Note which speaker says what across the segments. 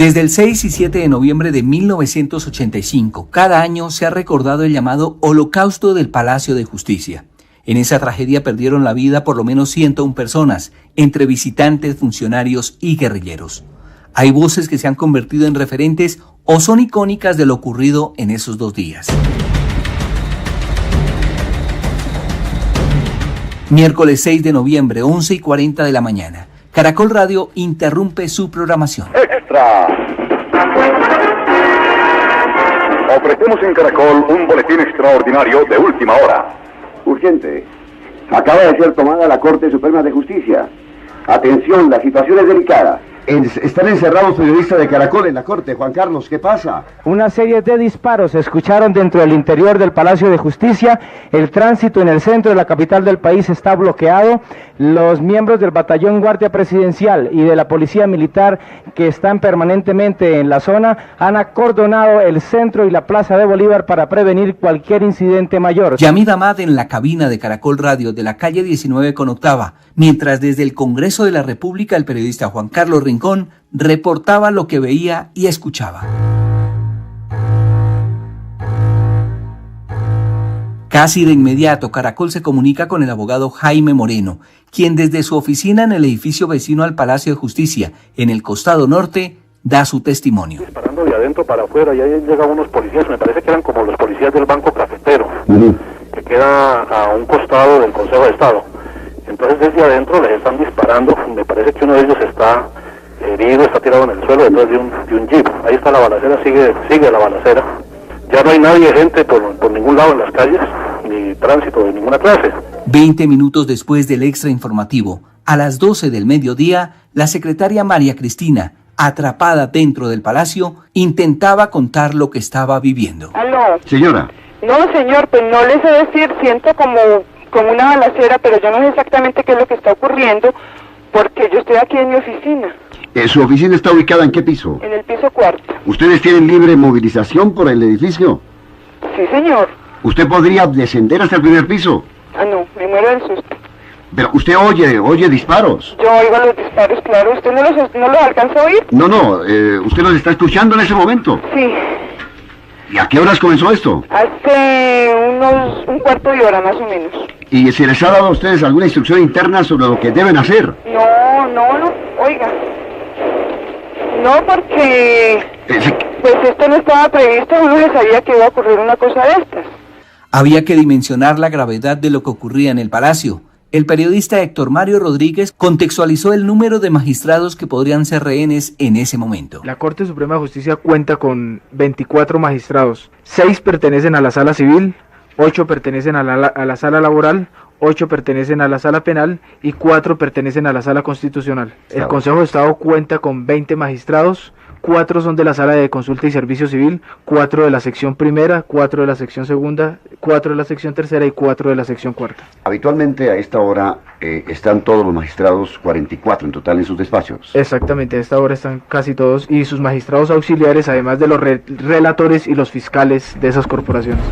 Speaker 1: Desde el 6 y 7 de noviembre de 1985, cada año se ha recordado el llamado Holocausto del Palacio de Justicia. En esa tragedia perdieron la vida por lo menos 101 personas, entre visitantes, funcionarios y guerrilleros. Hay voces que se han convertido en referentes o son icónicas de lo ocurrido en esos 2 días. Miércoles 6 de noviembre, 11:40 de la mañana. Caracol Radio interrumpe su programación.
Speaker 2: ¡Extra! Ofrecemos en Caracol un boletín extraordinario de última hora.
Speaker 3: Urgente. Acaba de ser tomada la Corte Suprema de Justicia. Atención, la situación es delicada. Están encerrados periodistas de Caracol en la Corte. Juan Carlos, ¿qué pasa?
Speaker 4: Una serie de disparos se escucharon dentro del interior del Palacio de Justicia. El tránsito en el centro de la capital del país está bloqueado. Los miembros del Batallón Guardia Presidencial y de la Policía Militar que están permanentemente en la zona han acordonado el centro y la Plaza de Bolívar para prevenir cualquier incidente mayor.
Speaker 1: Yamid Ahmad en la cabina de Caracol Radio de la calle 19 con octava, mientras desde el Congreso de la República el periodista Juan Carlos Rincón reportaba lo que veía y escuchaba. Casi de inmediato, Caracol se comunica con el abogado Jaime Moreno, quien desde su oficina en el edificio vecino al Palacio de Justicia, en el costado norte, da su testimonio.
Speaker 5: Disparando de adentro para afuera, y ahí llegan unos policías, me parece que eran como los policías del Banco Cafetero, que queda a un costado del Consejo de Estado. Entonces desde adentro les están disparando, me parece que uno de ellos está herido, está tirado en el suelo detrás de un jeep. Ahí está la balacera, sigue la balacera. Ya no hay nadie, gente por ningún lado en las calles, ni tránsito de ninguna clase.
Speaker 1: 20 minutos después del extra informativo, a las 12 del mediodía, la secretaria María Cristina, atrapada dentro del palacio, intentaba contar lo que estaba viviendo.
Speaker 6: ¿Aló?
Speaker 3: Señora.
Speaker 6: No, señor, pues no les sé decir, siento como una balacera, pero yo no sé exactamente qué es lo que está ocurriendo, porque yo estoy aquí en mi oficina.
Speaker 3: ¿Su oficina está ubicada en qué piso?
Speaker 6: En el piso 4.
Speaker 3: ¿Ustedes tienen libre movilización por el edificio?
Speaker 6: Sí, señor.
Speaker 3: ¿Usted podría descender hasta el primer piso?
Speaker 6: Ah, no, me muero del susto.
Speaker 3: Pero usted oye disparos.
Speaker 6: Yo oigo los disparos, claro. ¿Usted no los alcanza a oír?
Speaker 3: No, usted los está escuchando en ese momento.
Speaker 6: Sí.
Speaker 3: ¿Y a qué horas comenzó esto?
Speaker 6: Hace un cuarto de hora más o menos.
Speaker 3: ¿Y se les ha dado a ustedes alguna instrucción interna sobre lo que deben hacer?
Speaker 6: No, oiga. No, porque pues esto no estaba previsto, uno no sabía que iba a ocurrir una cosa de estas.
Speaker 1: Había que dimensionar la gravedad de lo que ocurría en el palacio. El periodista Héctor Mario Rodríguez contextualizó el número de magistrados que podrían ser rehenes en ese momento.
Speaker 4: La Corte Suprema de Justicia cuenta con 24 magistrados. 6 pertenecen a la Sala Civil, 8 pertenecen a la Sala Laboral, 8 pertenecen a la Sala Penal y 4 pertenecen a la Sala Constitucional. El Consejo de Estado cuenta con 20 magistrados, 4 son de la Sala de Consulta y Servicio Civil, 4 de la sección primera, 4 de la sección segunda, 4 de la sección tercera y 4 de la sección cuarta.
Speaker 3: Habitualmente a esta hora están todos los magistrados, 44 en total en sus despachos.
Speaker 4: Exactamente, a esta hora están casi todos y sus magistrados auxiliares, además de los relatores y los fiscales de esas corporaciones.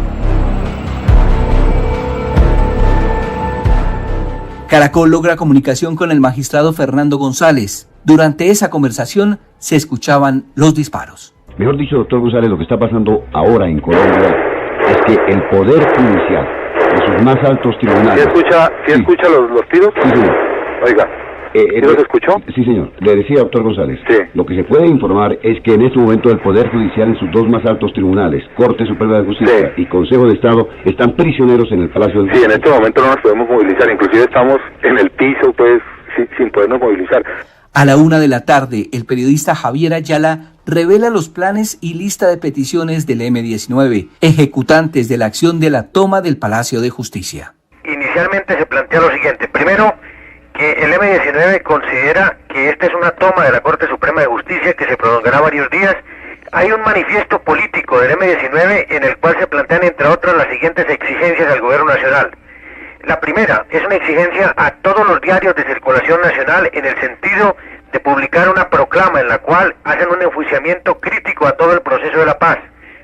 Speaker 1: Caracol logra comunicación con el magistrado Fernando González. Durante esa conversación se escuchaban los disparos.
Speaker 3: Mejor dicho, doctor González, lo que está pasando ahora en Colombia es que el Poder Judicial, en sus más altos tribunales...
Speaker 5: ¿Sí escucha los tiros?
Speaker 3: Sí, señor.
Speaker 5: Oiga, ¿sí los escuchó?
Speaker 3: Sí, señor. Le decía, doctor González,
Speaker 5: sí.
Speaker 3: Lo que se puede informar es que en este momento el Poder Judicial en sus dos más altos tribunales, Corte Suprema de Justicia y Consejo de Estado, están prisioneros en el Palacio de Justicia.
Speaker 5: Sí, en este momento no nos podemos movilizar, inclusive estamos en el piso, pues, sin podernos movilizar.
Speaker 1: A la 1 de la tarde, el periodista Javier Ayala revela los planes y lista de peticiones del M-19, ejecutantes de la acción de la toma del Palacio de Justicia.
Speaker 7: Inicialmente se plantea lo siguiente. Primero, que el M-19 considera que esta es una toma de la Corte Suprema de Justicia que se prolongará varios días. Hay un manifiesto político del M-19 en el cual se plantean, entre otras, las siguientes exigencias al gobierno nacional. La primera es una exigencia a todos los diarios de circulación nacional en el sentido de publicar una proclama en la cual hacen un enjuiciamiento crítico a todo el proceso de la paz.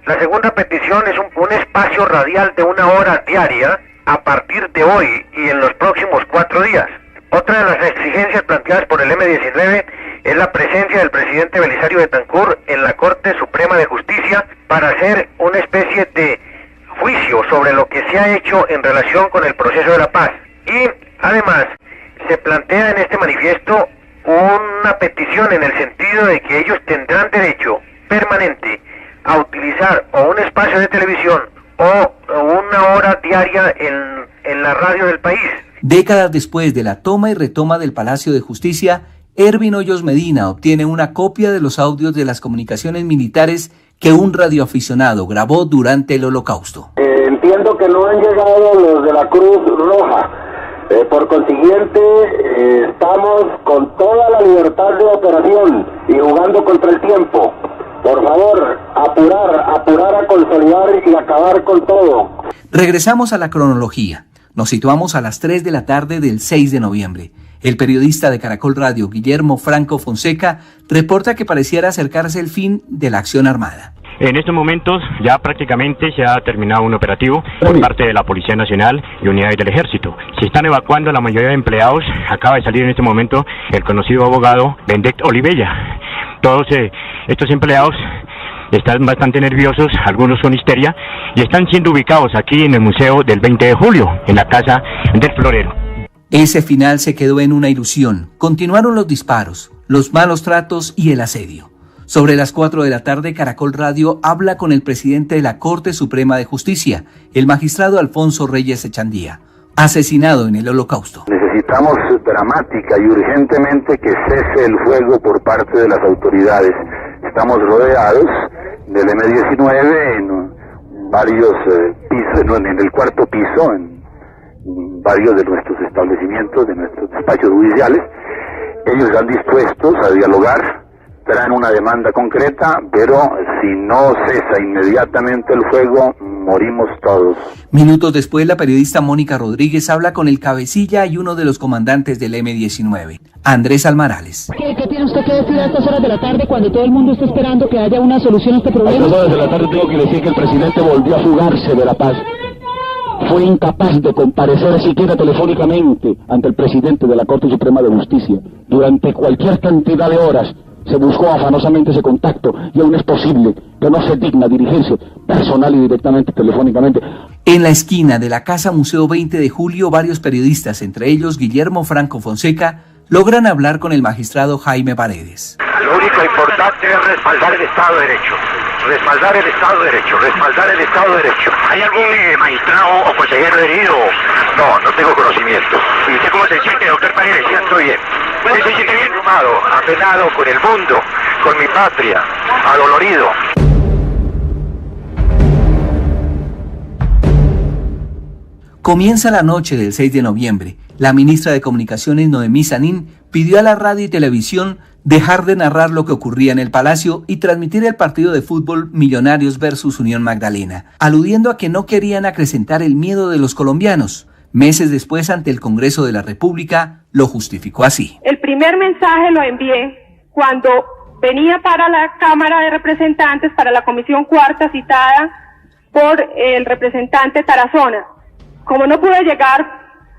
Speaker 7: La segunda petición es un espacio radial de 1 hora diaria a partir de hoy y en los próximos 4 días Otra de las exigencias planteadas por el M-19 es la presencia del presidente Belisario Betancur en la Corte Suprema de Justicia para hacer una especie de juicio sobre lo que se ha hecho en relación con el proceso de la paz. Y además se plantea en este manifiesto una petición en el sentido de que ellos tendrán derecho permanente a utilizar o un espacio de televisión o una hora diaria en la radio del país.
Speaker 1: Décadas después de la toma y retoma del Palacio de Justicia, Ervin Hoyos Medina obtiene una copia de los audios de las comunicaciones militares que un radioaficionado grabó durante el Holocausto.
Speaker 8: Entiendo que no han llegado los de la Cruz Roja. Por consiguiente, estamos con toda la libertad de operación y jugando contra el tiempo. Por favor, apurar a consolidar y acabar con todo.
Speaker 1: Regresamos a la cronología. Nos situamos a las 3 de la tarde del 6 de noviembre. El periodista de Caracol Radio, Guillermo Franco Fonseca, reporta que pareciera acercarse el fin de la acción armada.
Speaker 9: En estos momentos ya prácticamente se ha terminado un operativo por parte de la Policía Nacional y unidades del Ejército. Se están evacuando la mayoría de empleados. Acaba de salir en este momento el conocido abogado Bendet Olivella. Todos estos empleados están bastante nerviosos, algunos con histeria, y están siendo ubicados aquí en el Museo del 20 de Julio, en la Casa del Florero.
Speaker 1: Ese final se quedó en una ilusión. Continuaron los disparos, los malos tratos y el asedio. Sobre las 4 de la tarde, Caracol Radio habla con el presidente de la Corte Suprema de Justicia, el magistrado Alfonso Reyes Echandía, asesinado en el Holocausto.
Speaker 10: Necesitamos dramática y urgentemente que cese el fuego por parte de las autoridades. Estamos rodeados del M-19 en varios pisos, en el cuarto piso, en varios de nuestros establecimientos, de nuestros despachos judiciales. Ellos están dispuestos a dialogar, traen una demanda concreta, pero si no cesa inmediatamente el fuego, morimos todos.
Speaker 1: Minutos después, la periodista Mónica Rodríguez habla con el cabecilla y uno de los comandantes del M-19, Andrés Almarales.
Speaker 11: ¿Qué tiene usted que decir a estas horas de la tarde cuando todo el mundo está esperando que haya una solución a este problema?
Speaker 8: A estas horas de la tarde tengo que decir que el presidente volvió a fugarse de la paz. Fue incapaz de comparecer siquiera telefónicamente ante el presidente de la Corte Suprema de Justicia. Durante cualquier cantidad de horas se buscó afanosamente ese contacto y aún es posible que no se digna dirigirse personal y directamente telefónicamente.
Speaker 1: En la esquina de la Casa Museo 20 de Julio, varios periodistas, entre ellos Guillermo Franco Fonseca, logran hablar con el magistrado Jaime Paredes.
Speaker 7: Lo único importante es respaldar el Estado de Derecho. Respaldar el Estado de Derecho, respaldar el Estado de Derecho. ¿Hay algún magistrado o consejero herido? No tengo conocimiento. ¿Y usted cómo se siente, doctor Paredes? Ya estoy bien. ¿Usted se siente bien? Apenado con el mundo, con mi patria, adolorido.
Speaker 1: Comienza la noche del 6 de noviembre. La ministra de Comunicaciones, Noemí Sanín, pidió a la radio y televisión dejar de narrar lo que ocurría en el Palacio y transmitir el partido de fútbol Millonarios versus Unión Magdalena, aludiendo a que no querían acrecentar el miedo de los colombianos. Meses después, ante el Congreso de la República, lo justificó así.
Speaker 6: El primer mensaje lo envié cuando venía para la Cámara de Representantes, para la Comisión Cuarta citada por el representante Tarazona. Como no pude llegar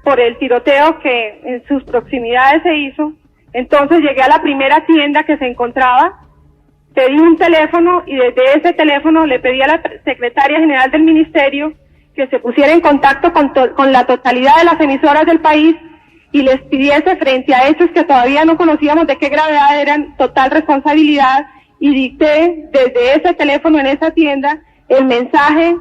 Speaker 6: por el tiroteo que en sus proximidades se hizo, entonces llegué a la primera tienda que se encontraba, pedí un teléfono y desde ese teléfono le pedí a la secretaria general del ministerio que se pusiera en contacto con la totalidad de las emisoras del país y les pidiese frente a hechos que todavía no conocíamos de qué gravedad eran, total responsabilidad, y dicté desde ese teléfono en esa tienda el mensaje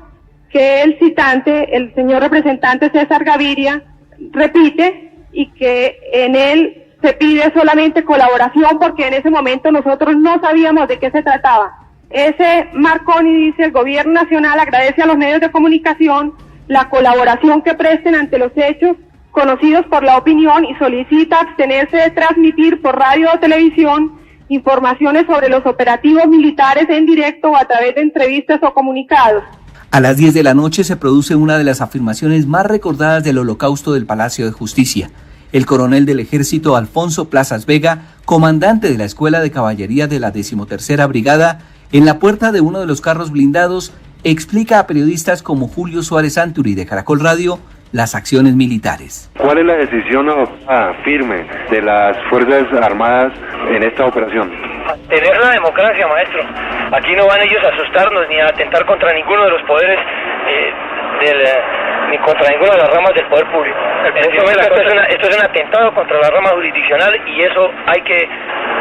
Speaker 6: que el citante, el señor representante César Gaviria, repite y que en él se pide solamente colaboración porque en ese momento nosotros no sabíamos de qué se trataba. Ese Marconi dice: el gobierno nacional agradece a los medios de comunicación la colaboración que presten ante los hechos conocidos por la opinión y solicita abstenerse de transmitir por radio o televisión informaciones sobre los operativos militares en directo o a través de entrevistas o comunicados.
Speaker 1: A las 10 de la noche se produce una de las afirmaciones más recordadas del Holocausto del Palacio de Justicia. El coronel del Ejército Alfonso Plazas Vega, comandante de la Escuela de Caballería de la 13ª Brigada, en la puerta de uno de los carros blindados, explica a periodistas como Julio Suárez Anturi de Caracol Radio las acciones militares.
Speaker 12: ¿Cuál es la decisión firme de las Fuerzas Armadas en esta operación?
Speaker 13: Tener la democracia, maestro. Aquí no van ellos a asustarnos ni a atentar contra ninguno de los poderes ni contra ninguna de las ramas del poder público. Esto es un atentado contra la rama jurisdiccional y eso hay que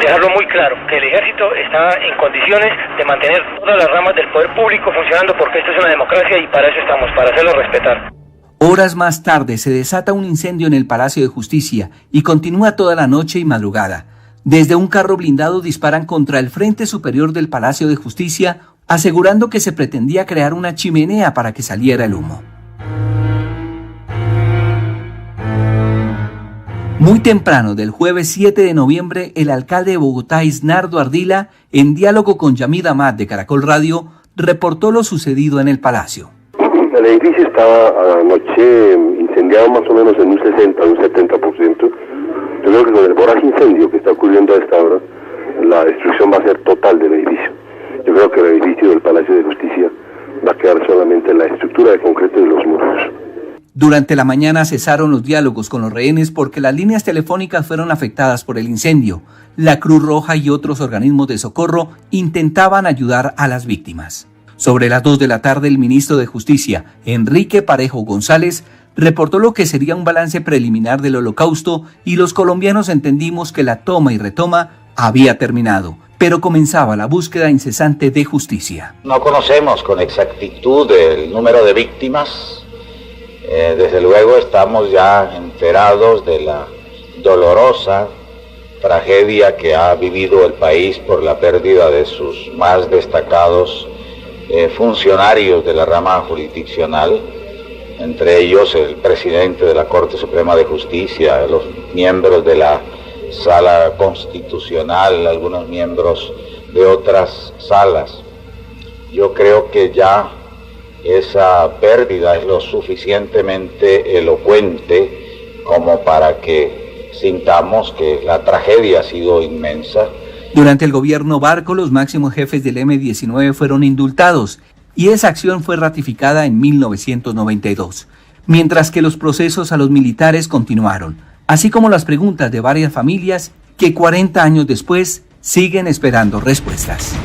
Speaker 13: dejarlo muy claro, que el ejército está en condiciones de mantener todas las ramas del poder público funcionando porque esto es una democracia y para eso estamos, para hacerlo respetar.
Speaker 1: Horas más tarde se desata un incendio en el Palacio de Justicia y continúa toda la noche y madrugada. Desde un carro blindado disparan contra el frente superior del Palacio de Justicia, asegurando que se pretendía crear una chimenea para que saliera el humo. Muy temprano del jueves 7 de noviembre, el alcalde de Bogotá, Isnardo Ardila, en diálogo con Yamid Amad de Caracol Radio, reportó lo sucedido en el Palacio.
Speaker 14: El edificio estaba anoche incendiado más o menos en un 60, un 70%. Yo creo que con el voraz incendio que está ocurriendo a esta hora, la destrucción va a ser total del edificio. Yo creo que el edificio del Palacio de Justicia va a quedar solamente en la estructura de concreto de los muros.
Speaker 1: Durante la mañana cesaron los diálogos con los rehenes porque las líneas telefónicas fueron afectadas por el incendio. La Cruz Roja y otros organismos de socorro intentaban ayudar a las víctimas. Sobre las 2 de la tarde, el ministro de Justicia, Enrique Parejo González, reportó lo que sería un balance preliminar del Holocausto y los colombianos entendimos que la toma y retoma había terminado, pero comenzaba la búsqueda incesante de justicia.
Speaker 15: No conocemos con exactitud el número de víctimas. Desde luego estamos ya enterados de la dolorosa tragedia que ha vivido el país por la pérdida de sus más destacados funcionarios de la rama jurisdiccional, entre ellos el presidente de la Corte Suprema de Justicia, los miembros de la Sala Constitucional, algunos miembros de otras salas. Yo creo que ya esa pérdida es lo suficientemente elocuente como para que sintamos que la tragedia ha sido inmensa.
Speaker 1: Durante el gobierno Barco, los máximos jefes del M-19 fueron indultados y esa acción fue ratificada en 1992, mientras que los procesos a los militares continuaron, así como las preguntas de varias familias que 40 años después siguen esperando respuestas.